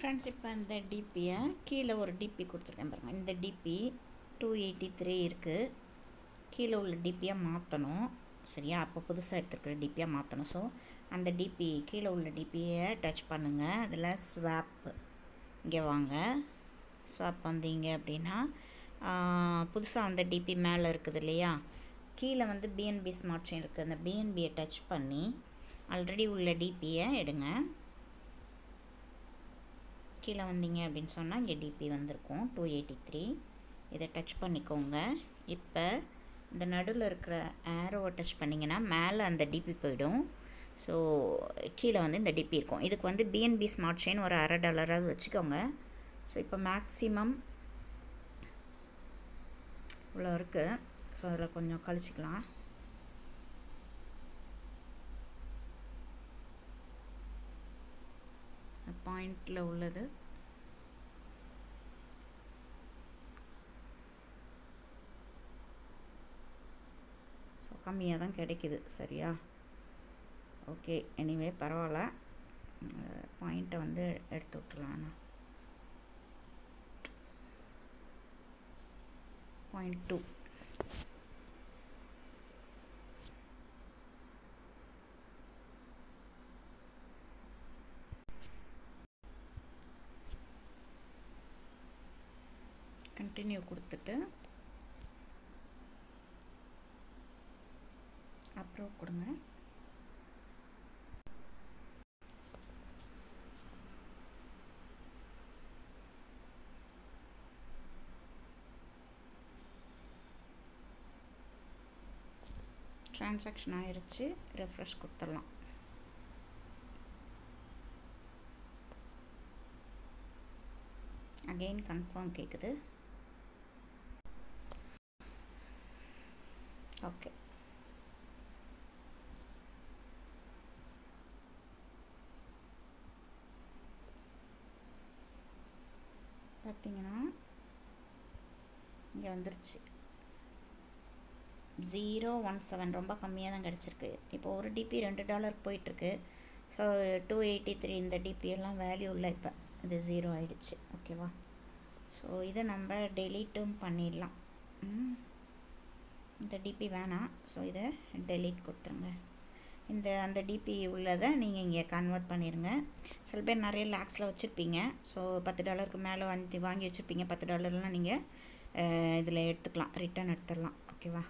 Friends, இப்போ இந்த டிபியை கீழே ஒரு டிபி கொடுத்துருக்கேன் பாருங்கள். இந்த டிபி 283 இருக்குது. கீழே உள்ள டிபியை மாற்றணும். சரியா? அப்போ புதுசாக எடுத்துருக்கிற டிபியாக மாற்றணும். ஸோ அந்த டிபி கீழே உள்ள டிபியை டச் பண்ணுங்கள். அதில் ஸ்வாப் இங்கே வாங்க. ஸ்வாப் வந்தீங்க அப்படின்னா புதுசாக அந்த டிபி மேலே இருக்குது இல்லையா? கீழே வந்து பிஎன்பி ஸ்மார்ட் செயின் இருக்குது. அந்த பிஎன்பியை டச் பண்ணி ஆல்ரெடி உள்ள டிபியை எடுங்க. கீழே வந்தீங்க அப்படின்னு சொன்னால் இங்கே டிபி வந்திருக்கும் 283. இதை டச் பண்ணிக்கோங்க. இப்போ இந்த நடுவில் இருக்கிற ஏரோவை டச் பண்ணிங்கன்னா மேலே அந்த டிபி போயிடும். ஸோ கீழே வந்து இந்த டிபி இருக்கும். இதுக்கு வந்து பிஎன்பி ஸ்மார்ட் செயின் ஒரு $1.5 வச்சுக்கோங்க. ஸோ இப்போ மேக்ஸிமம் இவ்வளோ இருக்குது. ஸோ அதில் கொஞ்சம் கழிச்சிக்கலாம். பாயிண்டில் உள்ளது ஸோ கம்மியாக தான் கிடைக்குது. சரியா? ஓகே, எனிவே பரவாயில்ல. பாயிண்ட்டை வந்து எடுத்து விட்டுலாம். 0.2 கண்டினியூ கொடுத்துட்டு அப்ரூவ் கொடுங்க. ட்ரான்சாக்ஷன் ஆயிடுச்சு. ரெஃப்ரெஷ் கொடுத்துடலாம். அகெயின் கன்ஃபார்ம் கேட்குது. ஓகே, பார்த்தீங்கன்னா இங்கே வந்துருச்சு 0.17. ரொம்ப கம்மியாக தான் கிடச்சிருக்கு. இப்போ ஒரு டிபி $2 போயிட்டுருக்கு. ஸோ 283 இந்த டிபியெல்லாம் வேல்யூ இல்லை. இப்போ இது 0 ஆகிடுச்சு. ஓகேவா? ஸோ இதை நம்ம டெலீட்டும் பண்ணிடலாம். இந்த டிபி வேணாம். ஸோ இதை டெலீட் கொடுத்துருங்க. அந்த டிபி உள்ளதை நீங்கள் இங்கே கன்வெர்ட் பண்ணிடுங்க. சில பேர் நிறைய லேக்ஸில் வச்சுருப்பீங்க. ஸோ $10 மேலே வாங்கி வச்சுருப்பீங்க. $10லாம் நீங்கள் இதில் எடுத்துக்கலாம். ரிட்டர்ன் எடுத்துடலாம். ஓகேவா?